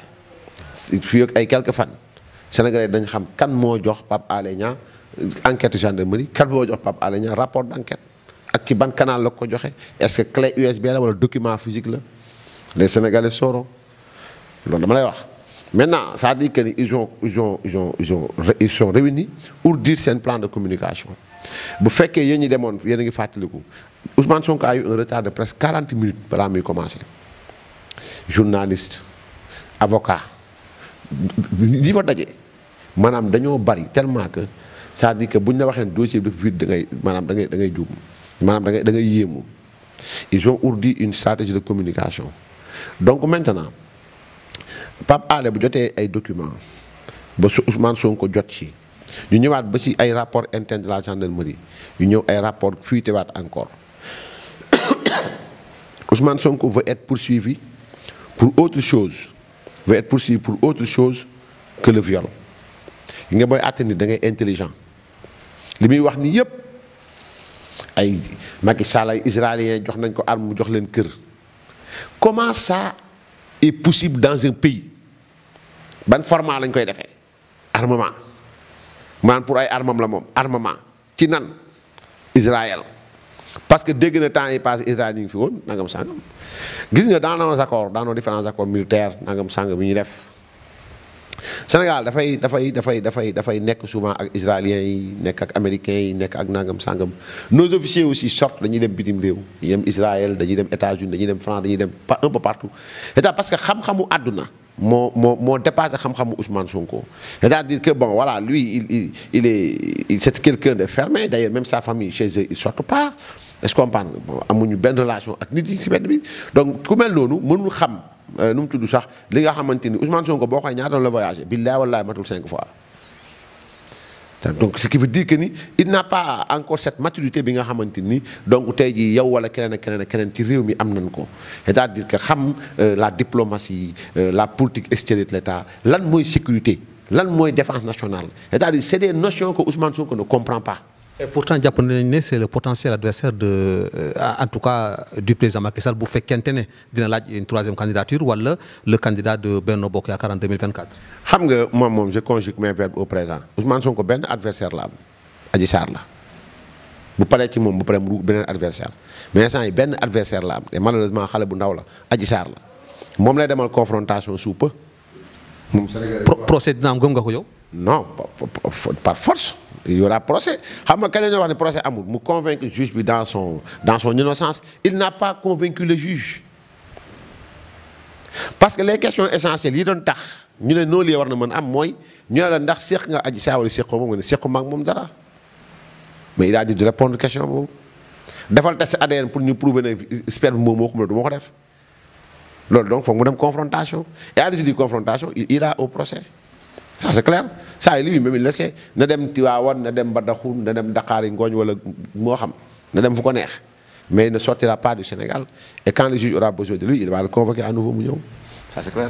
fii ak ay quelques fan Sénégalais dañ xam kan moo jox Pape Alé Niang enquête gendarmerie kan moo jox Pape Alé Niang rapport d'enquête ak ci ban canal la ko joxe est-ce que clé USB la wala document physique la les Sénégalais sauront loolu dama lay wax. maintenant ça dit que ils sont réunis pour dire seen plan de communication bu fekkee yéen ñi demoon yéen a ngi fàttaliku Ousmane Sonko a eu un retard de presque 40 minutes balaa muy commencer journaliste avocat di fa daje maanaam dañoo bari tellement que ça dit que bu ñu la waxee dossier bi dafa vide da ngay maanaam da ngay juum maanaam da ngay yéemu ils ont ourdi une stratégie de communication donc maintenant Pape Alé bu jotee ay documents ba su Ousmane Sonko jot ci ñu ñëwaat ba ci ay rapports internes de la gendarmerie ñu ñëw ay rapports fuitewaat encore Ousmane Sonko veut être poursuivi pour autre chose que le viol yi nga booy àtte ni da ngay intelligent li muy wax ni yépp ay Macky Sall ay israéliens jox nañ ko arme mu jox leen kër comment ça est possible dans un pays ban format lañ koy defee armement maanaam pour ay armam la moom armement ci nan Israël parce que dégg na temps yi passé Israël ñu ngi fi woon nangam sangam gis nga dans nos accords dans nos différents accords militaires nangam sangam yi ñu def Sénégal dafay nekk souvent ak israéliens yi nekk ak américains yi nekk ak nangam sangam nos officiers aussi sortent dañuy dem bitim réew dañuy dem Israël dañuy dem États-Unis dañuy dem France dañuy dem un peu partout c'est-à-dire parce que xam-xamu àdduna moo dépassé xam-xamu Ousmane Sonko c'est-à-dire que bon voilà lui c'est quelqu'un de fermé d'ailleurs même sa famille chez eux ils sortent pas est-ce qu'on comprend bon amuñu benn relation ak nit yi ci benn bi donc ku mel noonu mënul xam nu mu tudd sax li nga xamante ni Ousmane Sonko boo xoolee ñaata la voyagé billahi wallahi matul 5 fois donc ce qui veut dire que ni il n'a pas encore cette maturité bi nga xamante ni donc tey jii yow wala keneen ak keneen ci réew mi am nañ ko c'est-à-dire que xam la diplomatie la politique extérieure de l'État lan mooy sécurité lan mooy défense nationale c'est-à-dire c'est des notions que Ousmane Sonko ne comprend pas. Et pourtant jàpp nañu ne c'est le potentiel adversaire en tout cas du président Macky Sall bu fekkente ne dina laaj une troisième candidature wala le candidat de Benno Bokk Yaakaar en 2024. xam nga moom je conjugue mes verbes au présent Ousmane Sonko benn adversaire la am Adji Sarr la bu paree ci moom bu paree mu beneen adversaire mais instant yi benn adversaire la am te malheureusement xale bu ndaw la Adji Sarr la moom lay demal confrontation sous peu. moom procès dina am gëm nga ko yow. non par force. il y aura procès xam nga kañ la ñuy wax ne procès amul mu convaincre juge bi dans son innocence il n'a pas convaincu le juge parce que les questions essentielles yi doon tax ñu ne non-lieu war na mën am mooy ñu ne la ndax seq nga Adji Sarr wala seqoo moom nga ne sequ maag moom dara mais il a dit de répondre question boobu defal test ADN pour ñu prouver ne sperme moom moo ko mën a du ma ko def loolu donc foog mu dem confrontation et à l'issue de confrontation il ira au procès ça c'est clair ça lui même il le sait na dem Tivaouane na dem Mbadakhoune na dem Dakar Ngooñ wala moo xam na dem fu ko neex mais il ne sortira pas du Sénégal et quand le juge aura besoin de lui il va le convoquer à nouveau mu ñëw ça c'est clair.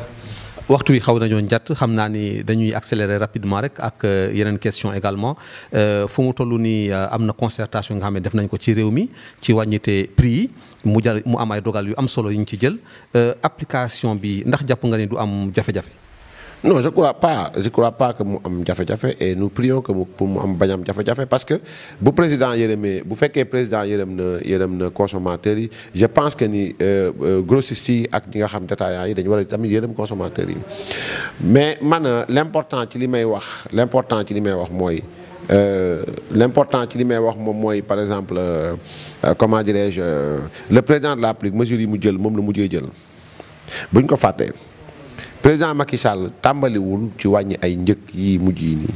waxtu wi xaw nañoo njatt xam naa ni dañuy accélérer rapidement rek ak yeneen question également fu mu toll nii am na concertation nga xam ne def nañ ko ci réew mi ci wàññite prix yi mu am ay dogal yu am solo yu ñu ci jël application bi ndax jàpp nga ni du am jafe-jafe. Non, je crois pas que mu am jafe-jafe et nous prions que pour mu am bañ am jafe-jafe parce que bu président yërëmee bu fekkee président yërëm na consommateurs yi je pense que ni grossistes yi ak ñi nga xam détaillants yi dañu war a tamit yërëm consommateurs yi mais man l'important ci li may wax mooy moom mooy par exemple comment dirais-je le président de la République mesures yi mu jël moom la mujjee jël buñ ko fàttee. président Macky Sall tàmbaliwul ci wàññi ay njëkk yi mujj yi nii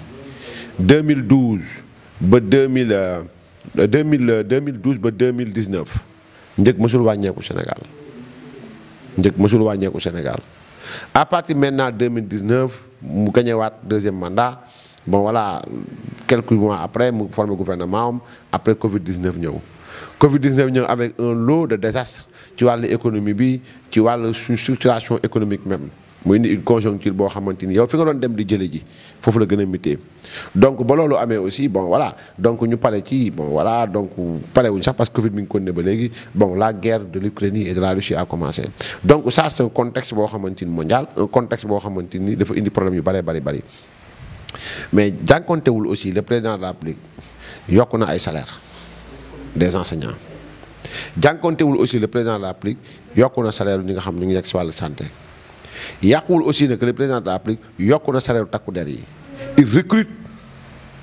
2012 ba 2012 ba 2019 njëkk mësul wàññeeku Sénégal à partir maintenant 2019 mu gañewaat deuxième mandat bon voilà quelques mois après mu formé gouvernement am après Covid-19 ñëw. Covid-19 ñëw avec un lot de désastres ci wàllu économie bi ci wàllu structuration économique même. mu indi une conjoncture boo xamante ni yow fi nga doon dem di jële ji foofu la gën a mittee donc ba loolu amee aussi bon voilà donc ñu pare ci bon voilà donc pare wuñ sax parce que Covid mi ngi continué ba léegi bon la guerre de l'Ukraine et de la Russie a commencé donc ça c'est un contexte boo xamante ni mondial un contexte boo xamante ni dafa indi problème yu bari mais jànkontewul aussi le président de la République yokk na ay salaires des enseignants jànkontewul aussi le président de la République yokk na salaire ñi nga xam ñu ngi yegg si wàllu santé. yàquwul aussi que le président de la République yokk na salaire takku der yi il recrute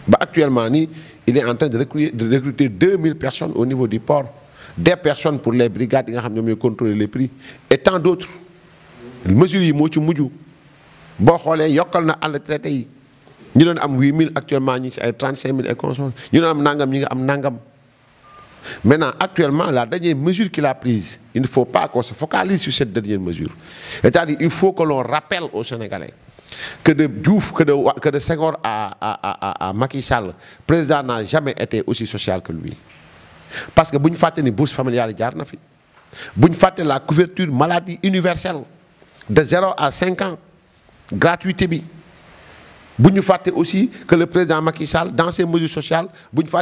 ba actuellement nii il est en train de recruter 2000 personnes au niveau du port des personnes pour les brigades yi nga xam ñoom ñooy contrôler les prix et tant d'autres mesures yi moo ci mujj boo xoolee yokkal na àll traité yi ñu doon am 8000 actuellement ñi ci ay 35000 et consorts ñu doon am nangam ñi nga am nangam. Maintenant, actuellement, la dernière mesure qu'il a prise, il ne faut pas qu'on se focalise sur cette dernière mesure. C'est-à-dire qu'il faut que l'on rappelle aux Sénégalais que de Diouf, que de Senghor à Macky Sall, le président n'a jamais été aussi social que lui. Parce que si nous faisons une bourse familiale, si nous faisons la couverture maladie universelle de 0 à 5 ans, gratuité. Si nous faisons aussi que le président Macky Sall, dans ses mesures sociales,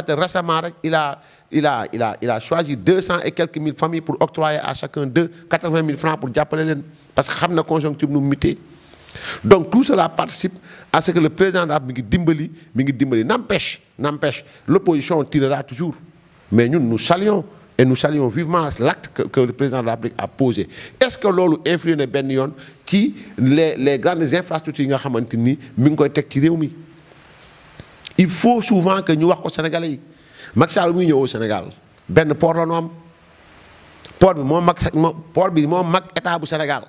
récemment, il a choisi 200 et quelques mille familles pour octroyer à chacun d'eux 80 000 francs pour appeler parce que la conjoncture nous mettait. Donc tout cela participe à ce que le président a dimbali. N'empêche, l'opposition tirera toujours. Mais nous saluons et nous saluons vivement l'acte que le président de la République a posé. Est-ce que l'on influe les grandes infrastructures nga xamanteni mi ngi koy tek ci réew mi il faut souvent que ñu wax ko Sénégalais yi Macky Sall muy ñëw au Sénégal benn port la ñu am port bi moo mag état bu Sénégal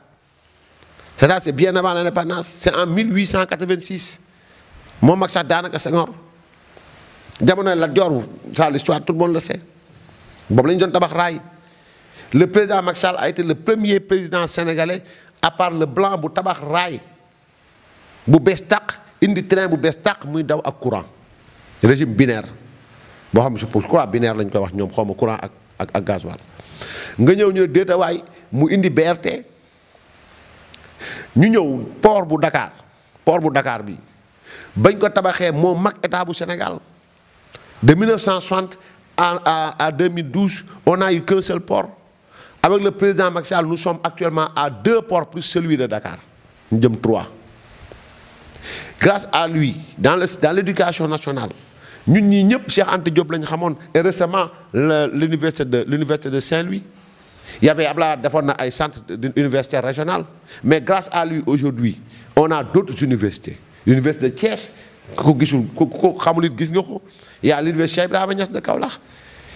c'est bien avant l'indépendance c'est en 1886 moo mag sax daanaka Senghor jamono la Dior ça l'histoire tout le monde le sait boobu la ñu doon tabax raay le président Macky Sall a été le premier président sénégalais à part le blanc bu tabax raay bu bees tàq indi train bu bees tàq muy daw ak courant régime binaire boo xam ne je crois binaire lañ koy wax ñoom xaw ma courant ak gasoil nga ñëw ñu ne déetawaay mu indi BRT ñu ñëw port bu Dakar bi bañ ko tabaxee moo mag état bu Sénégal de 1960 à 2012 on n'a eu qu'un seul port. Avec le président Macky Sall, nous sommes actuellement à 2 ports plus celui de Dakar. Nous sommes 3. Grâce à lui, dans l'éducation nationale, nous sommes Cheikh Anta Diop et récemment l'université de Saint-Louis. Il y avait un centre universitaire régional. Mais grâce à lui, aujourd'hui, on a d'autres universités. L'université de Thiès, il y a l'université de Kaolack.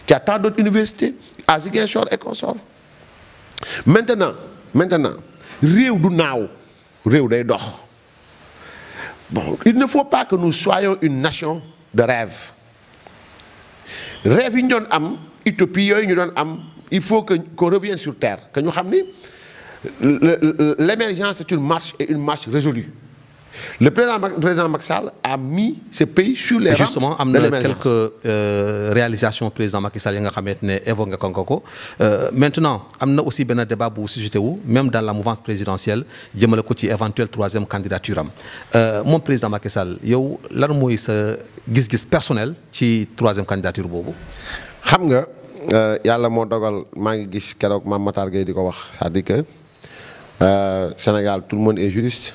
Il y a tant d'autres universités, à Ziguinchor et consorts. Maintenant, réew du naaw réew day dox. Bon, il ne faut pas que nous soyons une nation de rêve. Rêve yi ñu doon am utopie yooyu ñu doon am il faut que qu'on revienne sur terre que ñu xam ni l'émergence est une marche et une marche résolue. Le président Macky Sall a mis ce pays sur les rangs justement am de na l'émergence. quelques réalisations président Macky Sall yi nga xamante ne évoqué nga ko maintenant am na aussi benn débat bu suscité wu même dans la mouvance présidentielle jëmale ko ci éventuelle troisième candidature am moom président Macky Sall yow lan mooy sa gis-gis personnel ci troisième candidature boobu. xam nga yàlla moo dogal maa ngi gis keroog Mame Matar Gueye di ko wax c'est-à-dire que Sénégal tout le monde est juriste.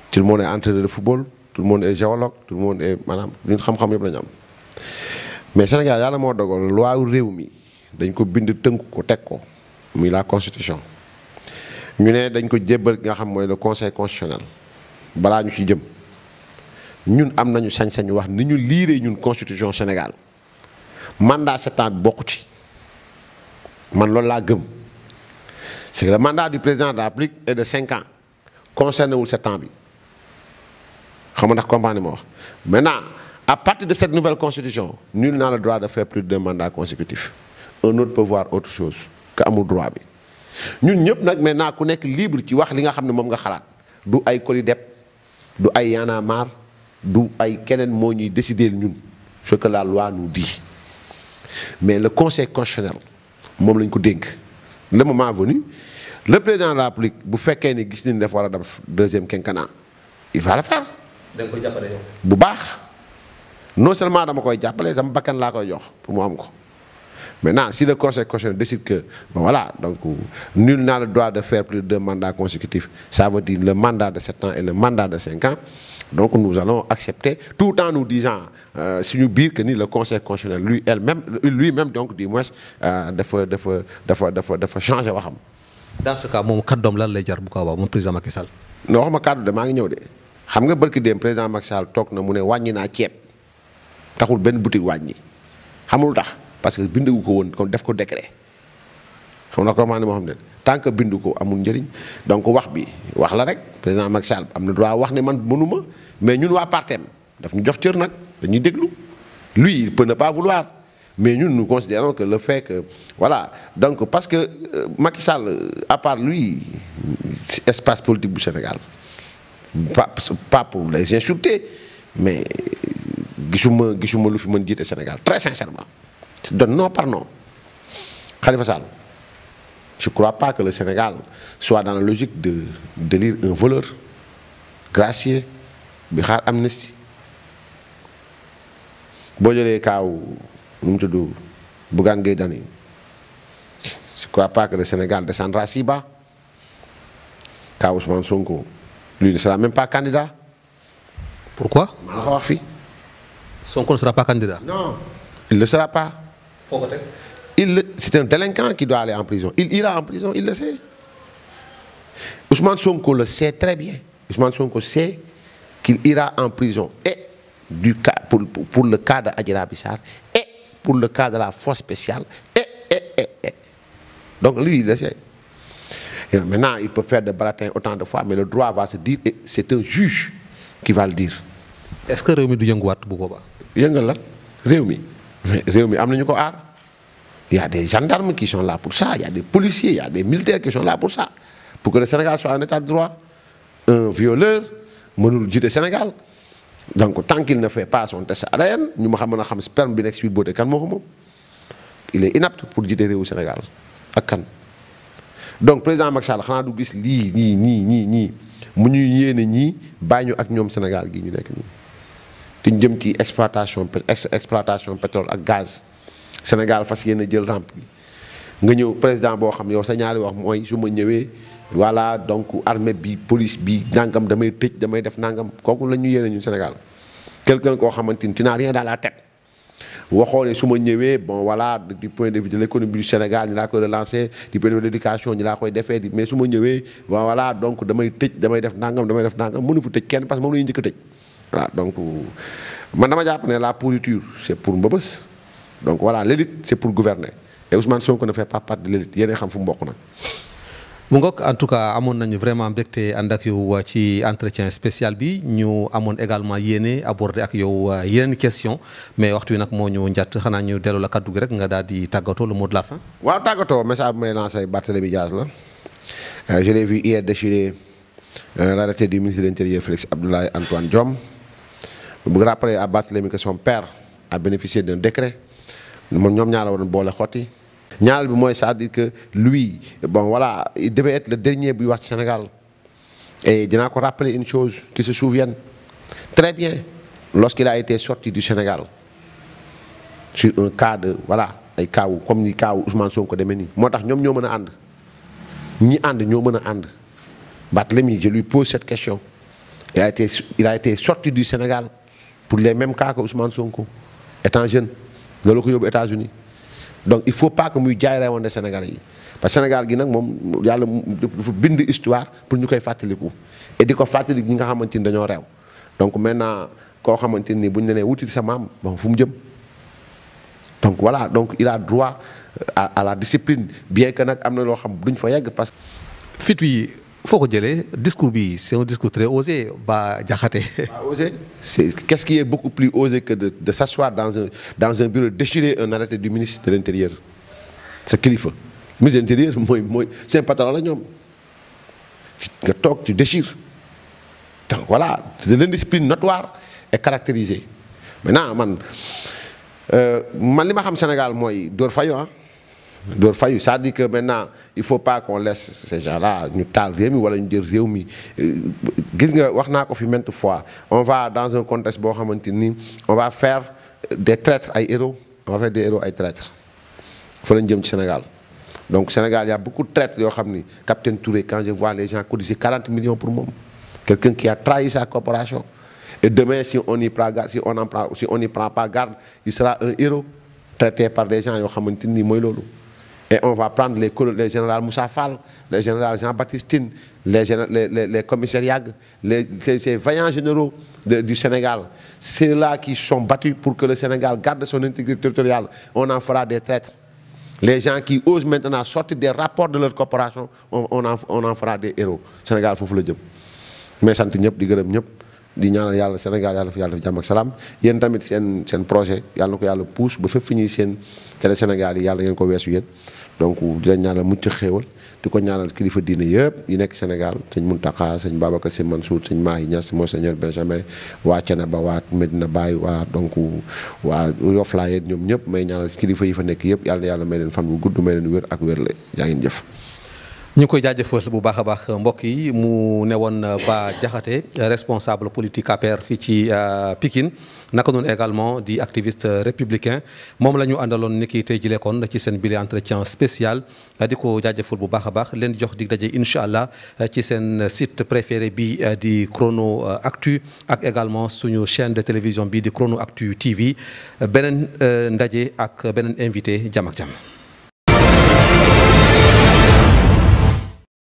Tout le monde est entraîneur de football, tout le monde est géologue, tout le monde est maanaam ñun xam-xam yëpp la ñu am mais Sénégal yàlla moo dogal loi réew mi dañ ko bind tënk ko teg ko muy la constitution ñu ne dañ ko jébbal nga xam mooy le conseil constitutionnel balaa ñu ci jëm ñun am nañu sañ-sañ wax ni ñu liiree ñun constitution Sénégal mandat 7 ans bi bokku ci man loolu laa gëm c'est que le mandat du président de la République est de 5 ans concerné wul 7 ans bi. xam nga ndax comprendre ma wax maintenant à partir de cette nouvelle constitution nul n'a le droit de faire plus de 2 mandats consécutifs un autre peut voir autre chose que amul droit bi ñun ñëpp nag maintenant ku nekk libre ci wax li nga xam ne moom nga xalaat du ay Colideb du ay Y'en a marre du ay keneen moo ñuy décider ñun ce que la loi nous dit mais le conseil constitutionnel moom lañ ko dénk le moment venu le président de la République bu fekkee ni gis nañ dafa war a def 2e quinquennat il va le faire. da nga koy jàppale yow. bu baax non seulement dama koy jàppale sama bakkan laa koy jox pour mu am ko maintenant si le conseil constitutionnel décide que bon voilà donc nul n'a le droit de faire plus de 2 mandats consécutifs ça veut dire le mandat de 7 ans et le mandat de 5 ans donc nous allons accepter tout en nous disant suñu biir que ni le conseil constitutionnel lui-même donc du moins dafa changer waxam. dans ce cas moom kàddoom lan lay jar bu ko wax moom président Macky Sall. non waxuma kàddu de maa ngi ñëw de. xam nga barki dem président Macky Sall toog na mu ne wàññi naa ceeb taxul benn boutique wàññi xamul tax parce que bindu ko woon kon def ko décret xam nga comment moo xam ne tant que bindu ko amul njëriñ donc wax bi wax la rek président Macky Sall am na droit wax ne man mënuma mais ñun waa partem daf ñu jox cër nag dañuy déglu lui il peut ne pas vouloir mais ñun nous considérons que le fait que voilà donc parce que Macky Sall à part lui espace politique bu Sénégal. Pas pour les insulter mais gisuma lu fi mën jiite Sénégal très sincèrement de non par non Khalifa Sall je crois pas que le Sénégal soit dans la logique de d'élire un voleur gracieux bi xaar amnistie boo jëlee kaaw nu mu tudd Bougane Gueye Dany je crois pas que le Sénégal descendra si bas kaaw Ousmane Sonko lui ne sera même pas candidat. Pourquoi? maa la ko wax fii. Sonko ne sera pas candidat. Non, il ne le sera pas. foo ko teg. C'est un délinquant qui doit aller en prison. Il ira en prison, il le sait. Ousmane Sonko le sait très bien. Ousmane Sonko sait qu'il ira en prison et pour le cas de Adji Raby Sarr et pour le cas de la force spéciale et. Donc lui, il le sait. Et maintenant, il peut faire des baratins autant de fois, mais le droit va se dire, et c'est un juge qui va le dire. Est-ce que réew mi du yënguwaat bu boobaa. yëngal la réew mi mais réew mi am nañu ko aar il y a des gendarmes qui sont là pour ça il y a des policiers il y a des militaires qui sont là pour ça pour que le Sénégal soit en état de droit un violeur mënul jiite Sénégal donc tant qu'il ne fait pas son test ADN ñu ma mën a xam sperme bi nekk Sweet Beauté kan moo ko moom il est inapte pour jiite réewu Sénégal ak kan. donc président Macky Sall xanaa du gis lii ñii mu ñuy yéene ñii bàyyi ñu ak ñoom Sénégal gi ñu nekk nii te ñu jëm ci exploitation pétrole ak gaz Sénégal fas yéene jël rampe bi nga ñëw président boo xam yow sa ñaari wax mooy su ma ñëwee voilà donc armée bi police bi nangam damay tëj damay def nangam kooku la ñu yéene ñun Sénégal quelqu'un koo xamante ni tu n'as rien dans la tête waxoo ne su ma ñëwee bon voilà du point de vue de l'économie du Sénégal ñi laa koy relancer du point de vue de l'éducation ñi laa koy defee mais su ma ñëwee voilà donc damay tëj damay def nangam mënu fa tëj kenn parce que moom la ñuy njëkk a tëj voilà donc man dama jàpp ne la pourriture c'est pour mbëbës donc voilà l'élite c'est pour gouverner et Ousmane Sonko ne fait pas partie de l'élite yéen xam fu mu bokk nag. mu ngoog en tout cas amoon nañu vraiment mbégte ànd ak yow ci entretien spécial bi ñu amoon également yéene aborder ak yow yeneen question mais waxtu wi nag moo ñu njatt xanaa ñu delloo la kaddu gi rek nga daal di tàggatoo le mot de la fin. waaw tàggatoo message bu may lancé Barthélémy Dias la je l'ai vu hier déchirer l'arrêté du ministre de l'Intérieur Félix Abdoulaye Antoine Diome. Je veux rappeler à Barthélémy que son père a bénéficié d'un décret ñoom ñaar la waroon boole xotti. ñaareel bi mooy c'est-à-dire que lui bon voilà il devait être le dernier buy wax ci Sénégal et dinaa ko rappeler une chose qui se souvienne très bien lorsqu'il a été sorti du Sénégal sur un cas de voilà ay cas comme ni cas Ousmane Sonko demee nii moo tax ñoom ñoo mën a ànd ñi ànd ñoo mën a ànd Barthélémy je lui pose cette question il a été sorti du Sénégal pour les mêmes cas que Ousmane Sonko étant jeune loolu ko yóbbu États-Unis donc il faut pas que muy jaay rewoon de Sénégalais yi parce que Sénégal gi nag moom yàlla dafa bind histoire pour ñu koy fàttaliku et di ko fàttali ñi nga xamante ni dañoo reew donc maintenant koo xamante ni bu ñu nee wuti sa maam bon fu mu jëm donc voilà donc il a droit à la discipline bien que nag am na loo xam duñ fa yegg parce que. fit wi foo ko jëlee discours bi c'est un discours très osé Bah Diakhaté. Osé qu'est-ce qui est beaucoup plus osé que de s'asseoir dans un bureau déchirer un arrêté du ministre de l'Intérieur sa kilifa ministre de l'Intérieur mooy seen patron la ñoom nga toog tu déchires donc voilà de l'indiscipline notoire et caractérisée maintenant man li ma xam Sénégal mooy dóor fayu dóor fayu c'est-à-dire que maintenant il faut pas qu'on laisse ces gens-là ñu taal réew mi wala ñu jël réew mi gis nga wax naa ko fi maintes fois on va dans un contexte boo xamante ni on va faire des traîtres ay héros on va faire des héros ay traîtres fa lañ jëm ci Sénégal donc Sénégal y a beaucoup de traîtres yoo xam ni capitaine Touré quand je vois les gens cotiser 40 millions pour moom quelqu'un qui a trahi sa corporation et demain si on n'y prend pas garde il sera un héros traité par des gens yoo xamante ni mooy loolu. Et on va prendre les généraux Moussa Fall, les généraux Jean-Baptiste Tine, les commissaires Yag, ces vaillants généraux du Sénégal. Ceux-là qui sont battus pour que le Sénégal garde son intégrité territoriale. On en fera des traîtres. Les gens qui osent maintenant sortir des rapports de leur corporation, on en fera des héros. Sénégal, il faut le dire. Mais sant ñëpp di gërëm ñëpp di ñaanal yàlla Sénégal yàlla fi yàlla def jàmm ak salaam yéen tamit seen projet yàlla na ko yàlla pousse ba fépp fi ñuy seen télé Sénégal yi yàlla ngeen ko weesu yéen donc di leen ñaanal mucc xéewal di ko ñaanal kilifa diine yëpp yi nekk Sénégal sëñ Mountakha sëñ Babacar Sy Mansour sëñ Mahi Niass Monseigneur Benjamin waa Thiénaba waa Medina Baye waa donc waa Yoff Layeen ñoom ñëpp may ñaanal kilifa yi fa nekk yëpp yàlla na yàlla may leen fan bu gudd may leen wér ak wér la yaa ngeen jëf. ñu ngi koy jaajëfal bu baax a baax mbokk yi mu ne woon Bah Diakhaté responsable politique APR fii ci Pikine naka noonu également di activiste républicain moom la ñu àndaloon ni ki tey jile kon ci seen bile entretien spécial di ko jaajëfal bu baax a baax leen jox dig daje incha allah ci seen site préféré bi di Chrono Actu ak également suñu chaîne de télévision bi di Chrono Actu TV beneen ndaje ak beneen invité jàmm ak jàmm.